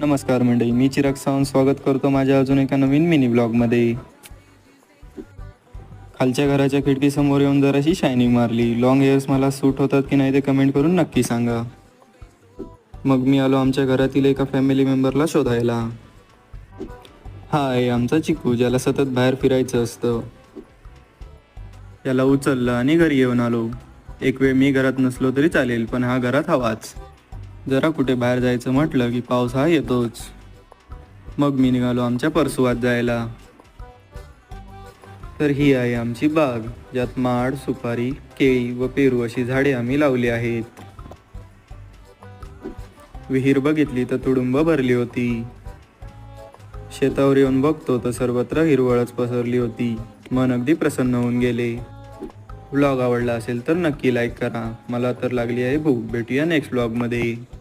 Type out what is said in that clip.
नमस्कार मंडळी, मी चिराग सावंत स्वागत करतो माझ्या अजून एका नवीन मिनी ब्लॉगमध्ये. खालच्या घराच्या खिडकीसमोर येऊन जराशी शायनिंग मारली. लॉंग हेअर्स मला सूट होतात की नाही ते कमेंट करून नक्की सांगा. मग मी आलो आमच्या घरातील एका फॅमिली मेंबरला शोधायला. हा आहे आमचा चिकू, ज्याला सतत बाहेर फिरायचं असतं. त्याला उचललं आणि घरी येऊन आलो. एक वेळ मी घरात नसलो तरी चालेल, पण हा घरात हवाच. जरा कुठे बाहेर जायचं म्हटलं की पाऊस हा येतोच. मग मी निघालो आमच्या परसुवात जायला. तर ही आहे आमची बाग, ज्यात माड, सुपारी, केळी व पेरू अशी झाडे आम्ही लावली आहेत. विहीर बघितली तर तुडुंब भरली होती. शेतावर येऊन बघतो तर सर्वत्र हिरवळच पसरली होती. मन अगदी प्रसन्न होऊन गेले. व्लॉग आवडला असेल तर नक्की लाईक करा. मला तर लागली आहे भूक. भेटूया नेक्स्ट व्लॉगमध्ये.